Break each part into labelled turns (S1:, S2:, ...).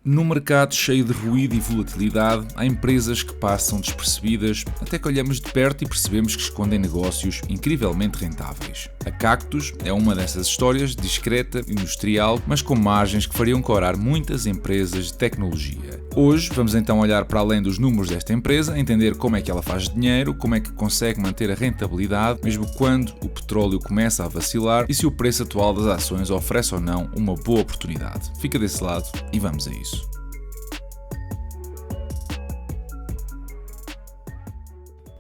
S1: Num mercado cheio de ruído e volatilidade, há empresas que passam despercebidas até que olhamos de perto e percebemos que escondem negócios incrivelmente rentáveis. A Cactus é uma dessas histórias, discreta, industrial, mas com margens que fariam corar muitas empresas de tecnologia. Hoje vamos então olhar para além dos números desta empresa, entender como é que ela faz dinheiro, como é que consegue manter a rentabilidade, mesmo quando o petróleo começa a vacilar e se o preço atual das ações oferece ou não uma boa oportunidade. Fica desse lado e vamos a isso.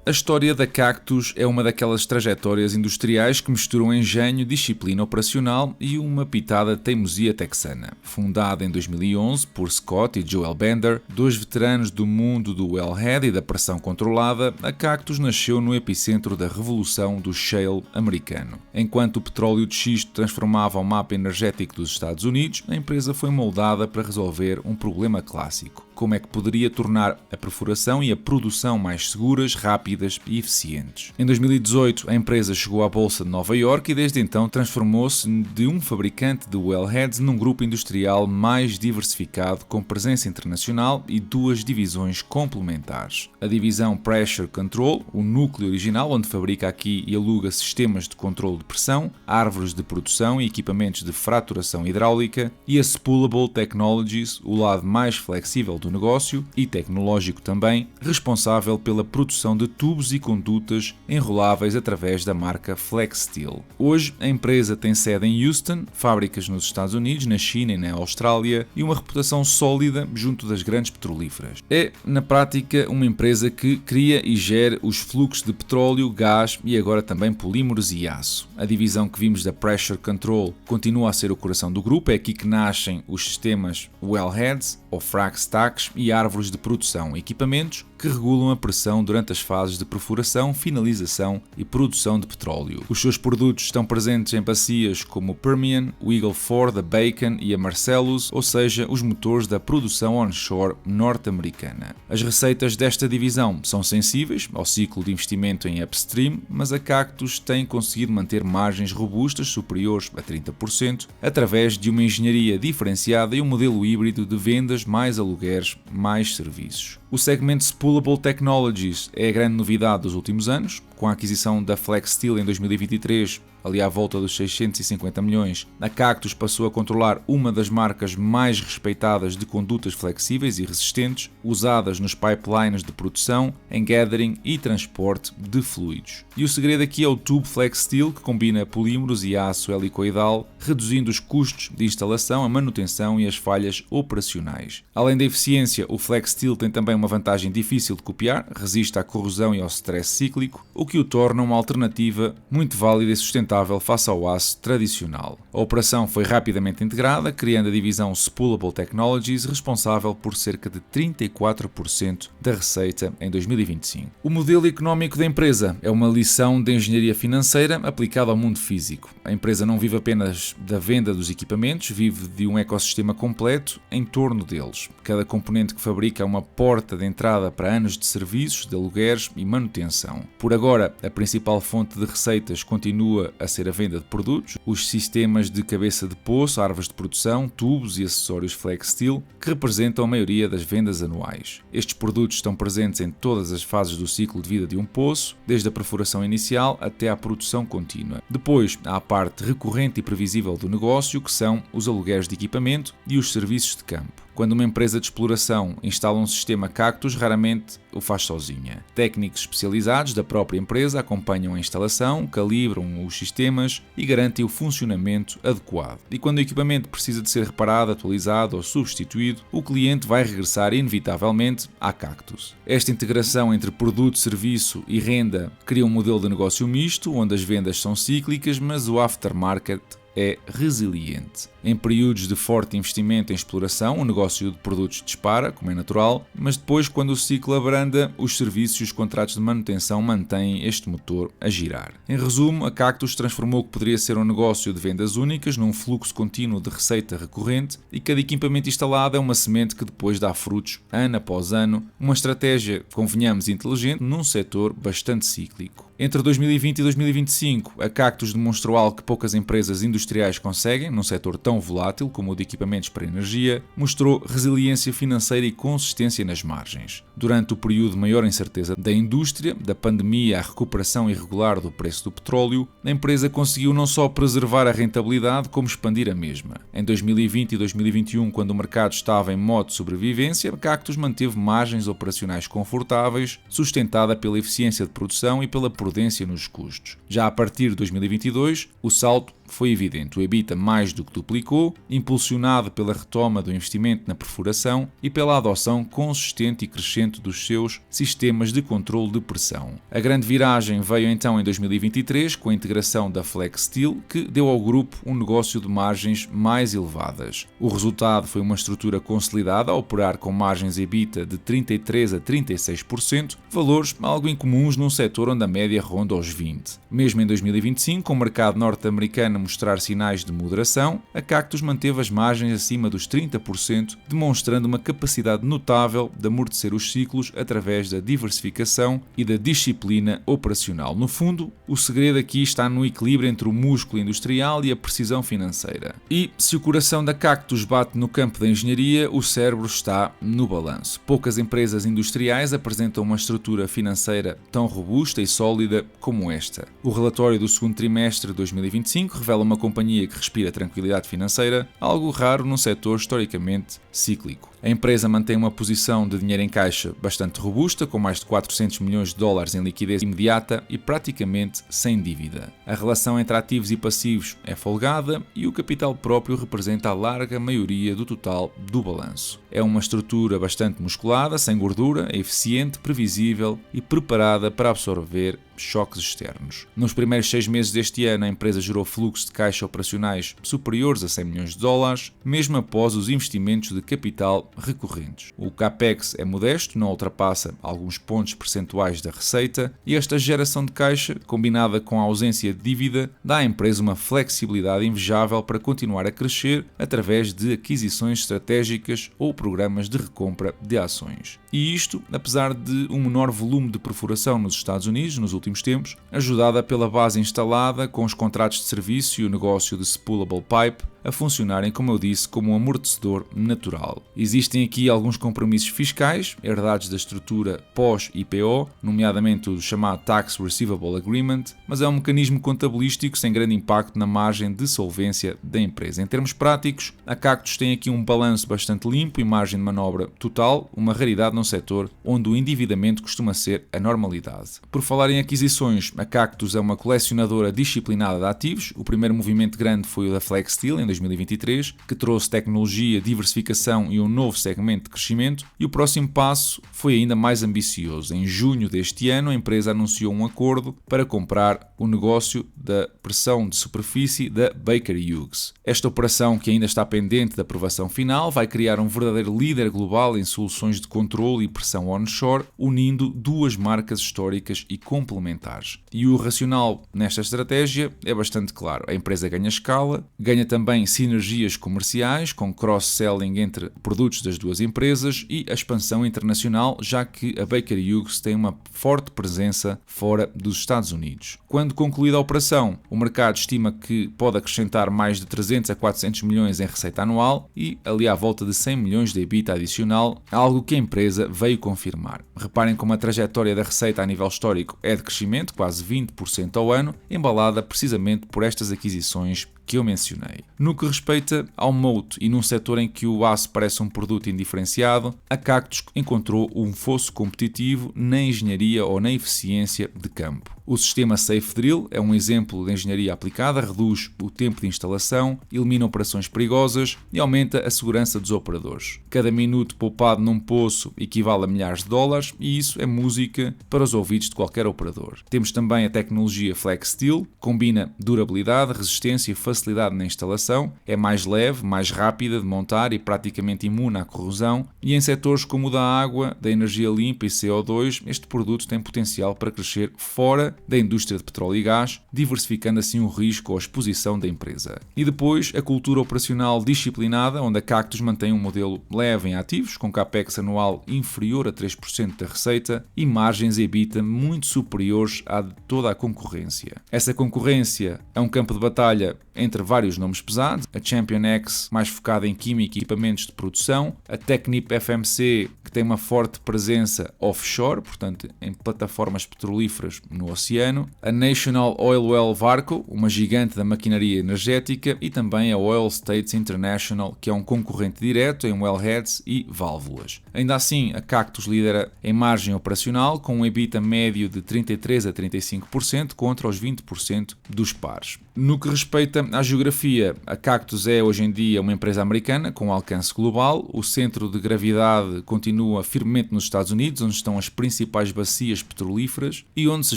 S1: A história da Cactus é uma daquelas trajetórias industriais que misturam engenho, disciplina operacional e uma pitada de teimosia texana. Fundada em 2011 por Scott e Joel Bender, dois veteranos do mundo do wellhead e da pressão controlada, a Cactus nasceu no epicentro da revolução do shale americano. Enquanto o petróleo de xisto transformava o mapa energético dos Estados Unidos, a empresa foi moldada para resolver um problema clássico: como é que poderia tornar a perfuração e a produção mais seguras, rápidas e eficientes. Em 2018, a empresa chegou à Bolsa de Nova Iorque e desde então transformou-se de um fabricante de wellheads num grupo industrial mais diversificado, com presença internacional e duas divisões complementares. A divisão Pressure Control, o núcleo original, onde fabrica aqui e aluga sistemas de controle de pressão, árvores de produção e equipamentos de fraturação hidráulica, e a Spoolable Technologies, o lado mais flexível do negócio e tecnológico também, responsável pela produção de tubos e condutas enroláveis através da marca FlexSteel. Hoje, a empresa tem sede em Houston, fábricas nos Estados Unidos, na China e na Austrália e uma reputação sólida junto das grandes petrolíferas. É, na prática, uma empresa que cria e gera os fluxos de petróleo, gás e agora também polímeros e aço. A divisão que vimos da Pressure Control continua a ser o coração do grupo, é aqui que nascem os sistemas wellheads ou frac stacks e árvores de produção, equipamentos que regulam a pressão durante as fases de perfuração, finalização e produção de petróleo. Os seus produtos estão presentes em bacias como o Permian, o Eagle Ford, a Bacon e a Marcellus, ou seja, os motores da produção onshore norte-americana. As receitas desta divisão são sensíveis ao ciclo de investimento em upstream, mas a Cactus tem conseguido manter margens robustas superiores a 30% através de uma engenharia diferenciada e um modelo híbrido de vendas mais alugueres, mais serviços. O segmento Spoolable Technologies é a grande novidade dos últimos anos. Com a aquisição da FlexSteel em 2023, ali à volta dos 650 milhões, a Cactus passou a controlar uma das marcas mais respeitadas de condutas flexíveis e resistentes, usadas nos pipelines de produção, em gathering e transporte de fluidos. E o segredo aqui é o tubo FlexSteel, que combina polímeros e aço helicoidal, reduzindo os custos de instalação, a manutenção e as falhas operacionais. Além da eficiência, o FlexSteel tem também uma vantagem difícil de copiar: resiste à corrosão e ao stress cíclico, o que o torna uma alternativa muito válida e sustentável face ao aço tradicional. A operação foi rapidamente integrada, criando a divisão Spoolable Technologies, responsável por cerca de 34% da receita em 2025. O modelo económico da empresa é uma lição de engenharia financeira aplicada ao mundo físico. A empresa não vive apenas da venda dos equipamentos, vive de um ecossistema completo em torno deles. Cada componente que fabrica é uma porta de entrada para anos de serviços, de alugueres e manutenção. Por agora, a principal fonte de receitas continua a ser a venda de produtos, os sistemas de cabeça de poço, árvores de produção, tubos e acessórios FlexSteel, que representam a maioria das vendas anuais. Estes produtos estão presentes em todas as fases do ciclo de vida de um poço, desde a perfuração inicial até à produção contínua. Depois, há a parte recorrente e previsível do negócio, que são os alugueres de equipamento e os serviços de campo. Quando uma empresa de exploração instala um sistema Cactus, raramente o faz sozinha. Técnicos especializados da própria empresa acompanham a instalação, calibram os sistemas e garantem o funcionamento adequado. E quando o equipamento precisa de ser reparado, atualizado ou substituído, o cliente vai regressar inevitavelmente à Cactus. Esta integração entre produto, serviço e renda cria um modelo de negócio misto, onde as vendas são cíclicas, mas o aftermarket é resiliente. Em períodos de forte investimento em exploração, o negócio de produtos dispara, como é natural, mas depois, quando o ciclo abranda, os serviços e os contratos de manutenção mantêm este motor a girar. Em resumo, a Cactus transformou o que poderia ser um negócio de vendas únicas num fluxo contínuo de receita recorrente, e cada equipamento instalado é uma semente que depois dá frutos ano após ano, uma estratégia, convenhamos, inteligente num setor bastante cíclico. Entre 2020 e 2025, a Cactus demonstrou algo que poucas empresas industriais industriais conseguem, num setor tão volátil como o de equipamentos para energia, mostrou resiliência financeira e consistência nas margens. Durante o período de maior incerteza da indústria, da pandemia à recuperação irregular do preço do petróleo, a empresa conseguiu não só preservar a rentabilidade, como expandir a mesma. Em 2020 e 2021, quando o mercado estava em modo de sobrevivência, a Cactus manteve margens operacionais confortáveis, sustentada pela eficiência de produção e pela prudência nos custos. Já a partir de 2022, o salto foi evidente. O EBITDA mais do que duplicou, impulsionado pela retoma do investimento na perfuração e pela adoção consistente e crescente dos seus sistemas de controle de pressão. A grande viragem veio então em 2023 com a integração da Flex Steel, que deu ao grupo um negócio de margens mais elevadas. O resultado foi uma estrutura consolidada a operar com margens EBITDA de 33% a 36%, valores algo incomuns num setor onde a média ronda aos 20%. Mesmo em 2025, com o mercado norte-americano a mostrar sinais de moderação, a Cactus manteve as margens acima dos 30%, demonstrando uma capacidade notável de amortecer os ciclos através da diversificação e da disciplina operacional. No fundo, o segredo aqui está no equilíbrio entre o músculo industrial e a precisão financeira. E se o coração da Cactus bate no campo da engenharia, o cérebro está no balanço. Poucas empresas industriais apresentam uma estrutura financeira tão robusta e sólida como esta. O relatório do segundo trimestre de 2025 revela uma companhia que respira tranquilidade financeira, algo raro num setor historicamente cíclico. A empresa mantém uma posição de dinheiro em caixa bastante robusta, com mais de 400 milhões de dólares em liquidez imediata e praticamente sem dívida. A relação entre ativos e passivos é folgada e o capital próprio representa a larga maioria do total do balanço. É uma estrutura bastante musculada, sem gordura, é eficiente, previsível e preparada para absorver choques externos. Nos primeiros 6 meses deste ano, a empresa gerou fluxos de caixa operacionais superiores a 100 milhões de dólares, mesmo após os investimentos de capital recorrentes. O CAPEX é modesto, não ultrapassa alguns pontos percentuais da receita, e esta geração de caixa, combinada com a ausência de dívida, dá à empresa uma flexibilidade invejável para continuar a crescer através de aquisições estratégicas ou programas de recompra de ações. E isto, apesar de um menor volume de perfuração nos Estados Unidos nos últimos tempos, ajudada pela base instalada com os contratos de serviço e o negócio de spoolable pipe a funcionarem, como eu disse, como um amortecedor natural. Existem aqui alguns compromissos fiscais herdados da estrutura pós-IPO, nomeadamente o chamado Tax Receivable Agreement, mas é um mecanismo contabilístico sem grande impacto na margem de solvência da empresa. Em termos práticos, a Cactus tem aqui um balanço bastante limpo e margem de manobra total, uma raridade num setor onde o endividamento costuma ser a normalidade. Por falar em aquisições, a Cactus é uma colecionadora disciplinada de ativos. O primeiro movimento grande foi o da Flex Steel, em 2023, que trouxe tecnologia, diversificação e um novo segmento de crescimento, e o próximo passo foi ainda mais ambicioso. Em junho deste ano, a empresa anunciou um acordo para comprar o negócio da pressão de superfície da Baker Hughes. Esta operação, que ainda está pendente da aprovação final, vai criar um verdadeiro líder global em soluções de controle e pressão onshore, unindo duas marcas históricas e complementares. E o racional nesta estratégia é bastante claro. A empresa ganha escala, ganha também sinergias comerciais, com cross-selling entre produtos das duas empresas e a expansão internacional, já que a Baker Hughes tem uma forte presença fora dos Estados Unidos. Quando concluída a operação, o mercado estima que pode acrescentar mais de 300 a 400 milhões em receita anual e ali à volta de 100 milhões de EBITDA adicional, algo que a empresa veio confirmar. Reparem como a trajetória da receita a nível histórico é de crescimento, quase 20% ao ano, embalada precisamente por estas aquisições que eu mencionei. No que respeita ao moat e num setor em que o aço parece um produto indiferenciado, a Cactus encontrou um fosso competitivo na engenharia ou na eficiência de campo. O sistema Safe Drill é um exemplo de engenharia aplicada, reduz o tempo de instalação, elimina operações perigosas e aumenta a segurança dos operadores. Cada minuto poupado num poço equivale a milhares de dólares e isso é música para os ouvidos de qualquer operador. Temos também a tecnologia Flex Steel, combina durabilidade, resistência e facilidade na instalação, é mais leve, mais rápida de montar e praticamente imune à corrosão, e em setores como o da água, da energia limpa e CO2, este produto tem potencial para crescer fora da indústria de petróleo e gás, diversificando assim o risco ou a exposição da empresa. E depois, a cultura operacional disciplinada, onde a Cactus mantém um modelo leve em ativos, com capex anual inferior a 3% da receita e margens EBITDA muito superiores à de toda a concorrência. Essa concorrência é um campo de batalha entre vários nomes pesados, a ChampionX, mais focada em química e equipamentos de produção, a Technip FMC, que tem uma forte presença offshore, portanto em plataformas petrolíferas no oceano, a National Oilwell Varco, uma gigante da maquinaria energética, e também a Oil States International, que é um concorrente direto em wellheads e válvulas. Ainda assim, a Cactus lidera em margem operacional, com um EBITDA médio de 33% a 35% contra os 20% dos pares. No que respeita à geografia, a Cactus é hoje em dia uma empresa americana com alcance global. O centro de gravidade continua firmemente nos Estados Unidos, onde estão as principais bacias petrolíferas e onde se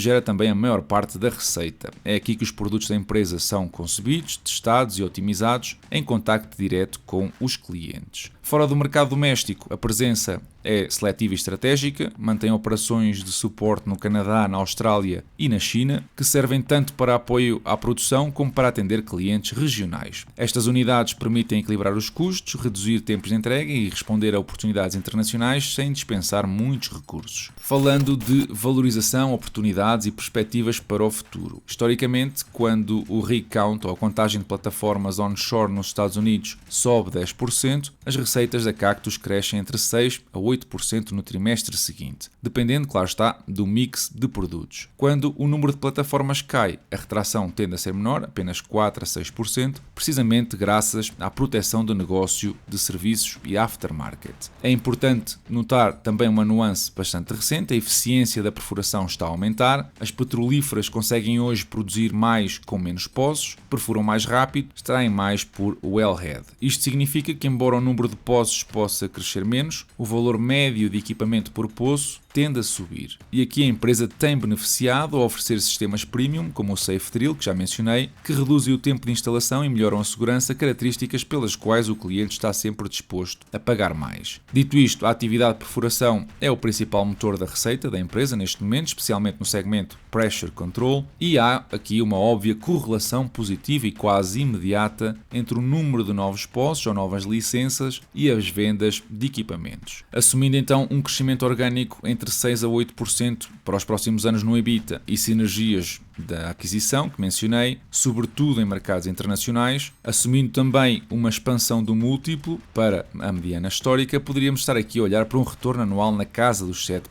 S1: gera também a maior parte da receita. É aqui que os produtos da empresa são concebidos, testados e otimizados em contacto direto com os clientes. Fora do mercado doméstico, a presença é seletiva e estratégica, mantém operações de suporte no Canadá, na Austrália e na China, que servem tanto para apoio à produção como para atender clientes regionais. Estas unidades permitem equilibrar os custos, reduzir tempos de entrega e responder a oportunidades internacionais sem dispensar muitos recursos. Falando de valorização, oportunidades e perspectivas para o futuro. Historicamente, quando o rig count ou a contagem de plataformas onshore nos Estados Unidos sobe 10%, as receitas da Cactus crescem entre 6% a 8% no trimestre seguinte, dependendo, claro está, do mix de produtos. Quando o número de plataformas cai, a retração tende a ser menor, apenas 4% a 6%, precisamente graças à proteção do negócio de serviços e aftermarket. É importante notar também uma nuance bastante recente: a eficiência da perfuração está a aumentar, as petrolíferas conseguem hoje produzir mais com menos poços, perfuram mais rápido, extraem mais por wellhead. Isto significa que, embora o número de poços possa crescer menos, o valor médio de equipamento por poço tende a subir. E aqui a empresa tem beneficiado ao oferecer sistemas premium, como o Safe Drill, que já mencionei, que reduzem o tempo de instalação e melhoram a segurança, características pelas quais o cliente está sempre disposto a pagar mais. Dito isto, a atividade de perfuração é o principal motor da receita da empresa neste momento, especialmente no segmento Pressure Control, e há aqui uma óbvia correlação positiva e quase imediata entre o número de novos poços ou novas licenças e as vendas de equipamentos. Assumindo então um crescimento orgânico entre 6% a 8% para os próximos anos no EBITDA e sinergias da aquisição que mencionei, sobretudo em mercados internacionais, assumindo também uma expansão do múltiplo para a mediana histórica, poderíamos estar aqui a olhar para um retorno anual na casa dos 7%.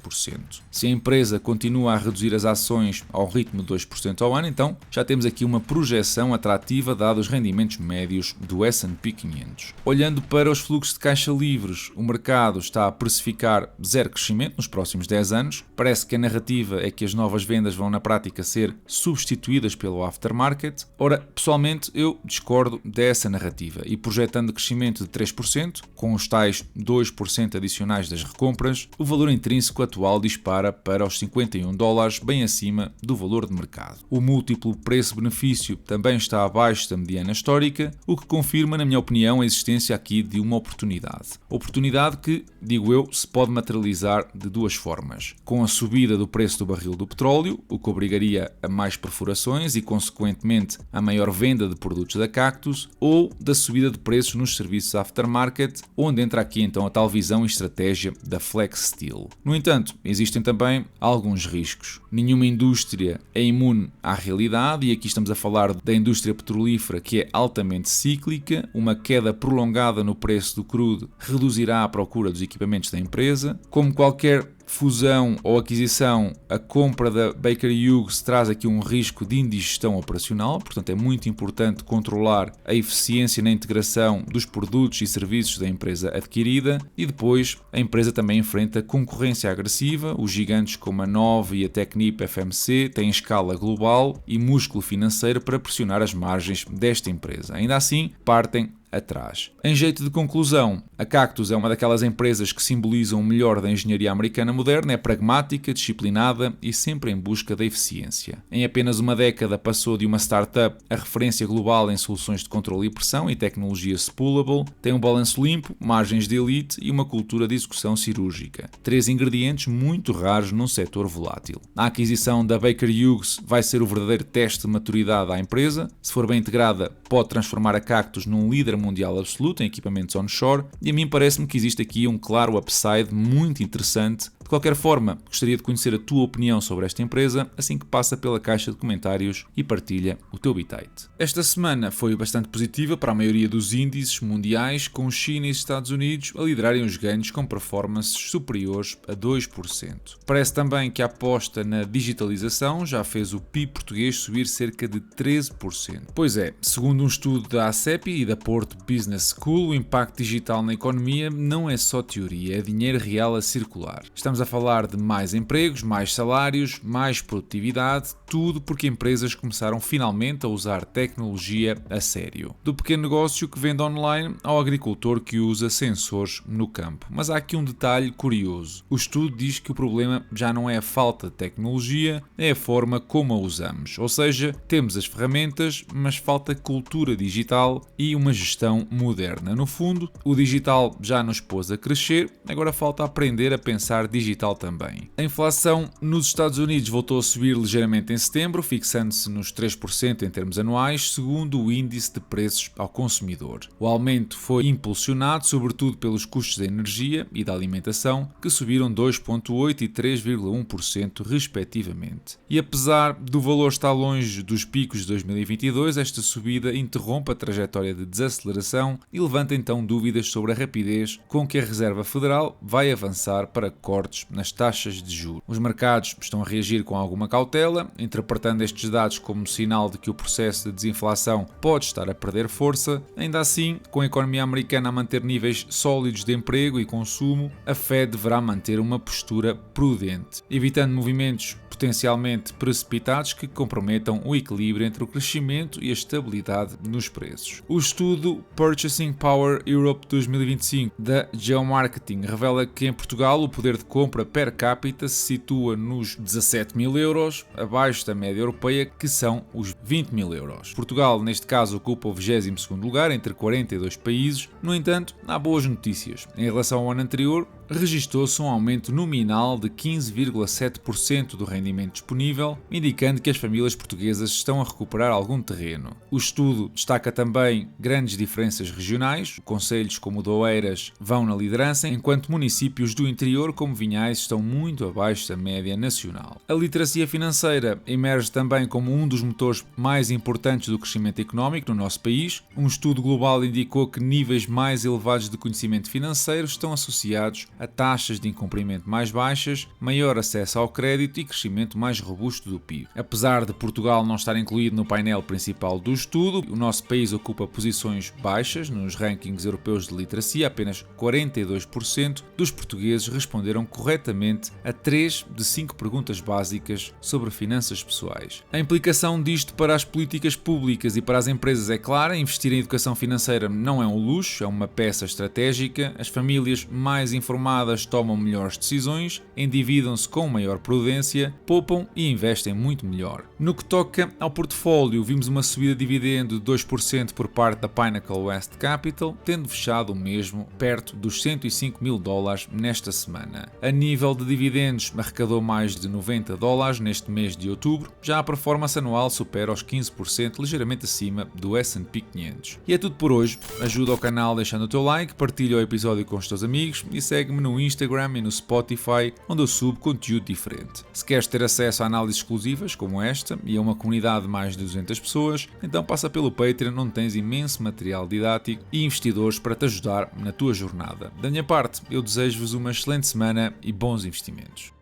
S1: Se a empresa continua a reduzir as ações ao ritmo de 2% ao ano, então já temos aqui uma projeção atrativa dados os rendimentos médios do S&P 500. Olhando para os fluxos de caixa livres, o mercado está a precificar zero crescimento nos próximos 10 anos. Parece que a narrativa é que as novas vendas vão na prática ser substituídas pelo aftermarket. Ora, pessoalmente eu discordo dessa narrativa e, projetando crescimento de 3%, com os tais 2% adicionais das recompras, o valor intrínseco atual dispara para os $51, bem acima do valor de mercado. O múltiplo preço-benefício também está abaixo da mediana histórica, o que confirma, na minha opinião, a existência aqui de uma oportunidade. Oportunidade que, digo eu, se pode materializar de duas formas: com a subida do preço do barril do petróleo, o que obrigaria a mais perfurações e, consequentemente, a maior venda de produtos da Cactus, ou da subida de preços nos serviços aftermarket, onde entra aqui então a tal visão e estratégia da Flex Steel. No entanto, existem também alguns riscos. Nenhuma indústria é imune à realidade, e aqui estamos a falar da indústria petrolífera, que é altamente cíclica. Uma queda prolongada no preço do crude reduzirá a procura dos equipamentos da empresa. Como qualquer fusão ou aquisição, a compra da Baker Hughes traz aqui um risco de indigestão operacional, portanto é muito importante controlar a eficiência na integração dos produtos e serviços da empresa adquirida. E depois a empresa também enfrenta concorrência agressiva. Os gigantes como a NOV e a Technip FMC têm escala global e músculo financeiro para pressionar as margens desta empresa. Ainda assim, partem atrás. Em jeito de conclusão, a Cactus é uma daquelas empresas que simbolizam o melhor da engenharia americana moderna, é pragmática, disciplinada e sempre em busca da eficiência. Em apenas uma década passou de uma startup a referência global em soluções de controle e pressão e tecnologia spoolable, tem um balanço limpo, margens de elite e uma cultura de execução cirúrgica. 3 ingredientes muito raros num setor volátil. A aquisição da Baker Hughes vai ser o verdadeiro teste de maturidade à empresa. Se for bem integrada, pode transformar a Cactus num líder mundial absoluto em equipamentos onshore, e a mim parece-me que existe aqui um claro upside muito interessante de De qualquer forma, gostaria de conhecer a tua opinião sobre esta empresa, assim que passa pela caixa de comentários e partilha o teu bitite. Esta semana foi bastante positiva para a maioria dos índices mundiais, com China e Estados Unidos a liderarem os ganhos com performances superiores a 2%. Parece também que a aposta na digitalização já fez o PIB português subir cerca de 13%. Pois é, segundo um estudo da ACEPI e da Porto Business School, o impacto digital na economia não é só teoria, é dinheiro real a circular. Estamos a falar de mais empregos, mais salários, mais produtividade, tudo porque empresas começaram finalmente a usar tecnologia a sério. Do pequeno negócio que vende online ao agricultor que usa sensores no campo. Mas há aqui um detalhe curioso. O estudo diz que o problema já não é a falta de tecnologia, é a forma como a usamos. Ou seja, temos as ferramentas, mas falta cultura digital e uma gestão moderna. No fundo, o digital já nos pôs a crescer, agora falta aprender a pensar digital também. A inflação nos Estados Unidos voltou a subir ligeiramente em setembro, fixando-se nos 3% em termos anuais, segundo o índice de preços ao consumidor. O aumento foi impulsionado sobretudo pelos custos da energia e da alimentação, que subiram 2,8% e 3,1% respectivamente. E apesar do valor estar longe dos picos de 2022, esta subida interrompe a trajetória de desaceleração e levanta então dúvidas sobre a rapidez com que a Reserva Federal vai avançar para cortes nas taxas de juros. Os mercados estão a reagir com alguma cautela, interpretando estes dados como sinal de que o processo de desinflação pode estar a perder força. Ainda assim, com a economia americana a manter níveis sólidos de emprego e consumo, a Fed deverá manter uma postura prudente, evitando movimentos potencialmente precipitados que comprometam o equilíbrio entre o crescimento e a estabilidade nos preços. O estudo Purchasing Power Europe 2025 da Geomarketing revela que em Portugal o poder de compra per capita se situa nos 17 mil euros, abaixo da média europeia, que são os 20 mil euros. Portugal, neste caso, ocupa o 22º lugar entre 42 países. No entanto, há boas notícias. Em relação ao ano anterior, registou-se um aumento nominal de 15,7% do rendimento disponível, indicando que as famílias portuguesas estão a recuperar algum terreno. O estudo destaca também grandes diferenças regionais. Concelhos como o de Oeiras vão na liderança, enquanto municípios do interior como Vinhais estão muito abaixo da média nacional. A literacia financeira emerge também como um dos motores mais importantes do crescimento económico no nosso país. Um estudo global indicou que níveis mais elevados de conhecimento financeiro estão associados a taxas de incumprimento mais baixas, maior acesso ao crédito e crescimento mais robusto do PIB. Apesar de Portugal não estar incluído no painel principal do estudo, o nosso país ocupa posições baixas nos rankings europeus de literacia. Apenas 42% dos portugueses responderam corretamente a 3 de 5 perguntas básicas sobre finanças pessoais. A implicação disto para as políticas públicas e para as empresas é clara. Investir em educação financeira não é um luxo, é uma peça estratégica. As famílias mais informadas tomam melhores decisões, endividam-se com maior prudência, poupam e investem muito melhor. No que toca ao portfólio, vimos uma subida de dividendo de 2% por parte da Pinnacle West Capital, tendo fechado o mesmo perto dos 105 mil dólares nesta semana. A nível de dividendos, arrecadou mais de 90 dólares neste mês de outubro. Já a performance anual supera os 15%, ligeiramente acima do S&P 500. E é tudo por hoje. Ajuda ao canal deixando o teu like, partilha o episódio com os teus amigos e segue-me no Instagram e no Spotify, onde eu subo conteúdo diferente. Se queres ter acesso a análises exclusivas como esta e a uma comunidade de mais de 200 pessoas, então passa pelo Patreon, onde tens imenso material didático e investidores para te ajudar na tua jornada. Da minha parte, eu desejo-vos uma excelente semana e bons investimentos.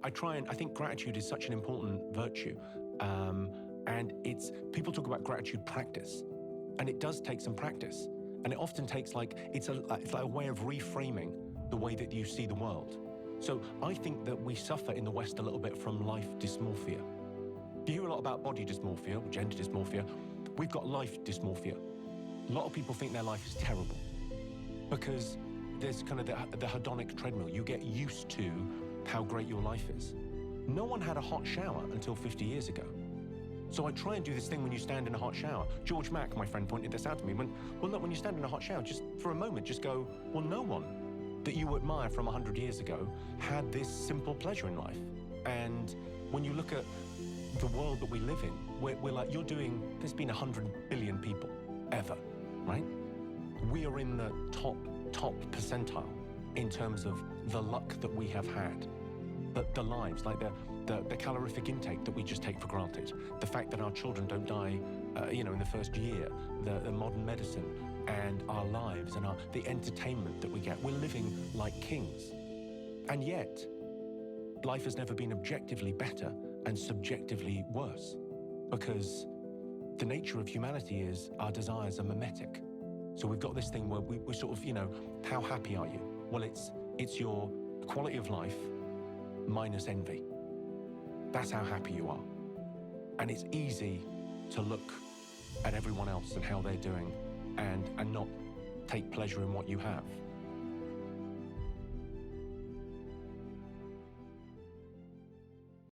S2: I think gratitude is such an important virtue. And people talk about gratitude practice, and it does take some practice. And it often takes it's like a way of reframing the way that you see the world. So I think that we suffer in the West a little bit from life dysmorphia. You hear a lot about body dysmorphia, or gender dysmorphia. We've got life dysmorphia. A lot of people think their life is terrible because there's kind of the hedonic treadmill. You get used to how great your life is. No one had a hot shower until 50 years ago. So I try and do this thing when you stand in a hot shower. George Mack, my friend, pointed this out to me. When you stand in a hot shower, just for a moment, just go, well, no one that you admire from 100 years ago had this simple pleasure in life. And when you look at the world that we live in, we're like, there's been 100 billion people, ever, right? We are in the top percentile in terms of the luck that we have had. The lives, like the calorific intake that we just take for granted. The fact that our children don't die, in the first year. The modern medicine and our lives and the entertainment that we get. We're living like kings. And yet, life has never been objectively better and subjectively worse. Because the nature of humanity is our desires are mimetic. So we've got this thing where we sort of, how happy are you? Well, it's your quality of life minus envy. That's how happy you are. And it's easy to look at everyone else and how they're doing and not take pleasure in what you have.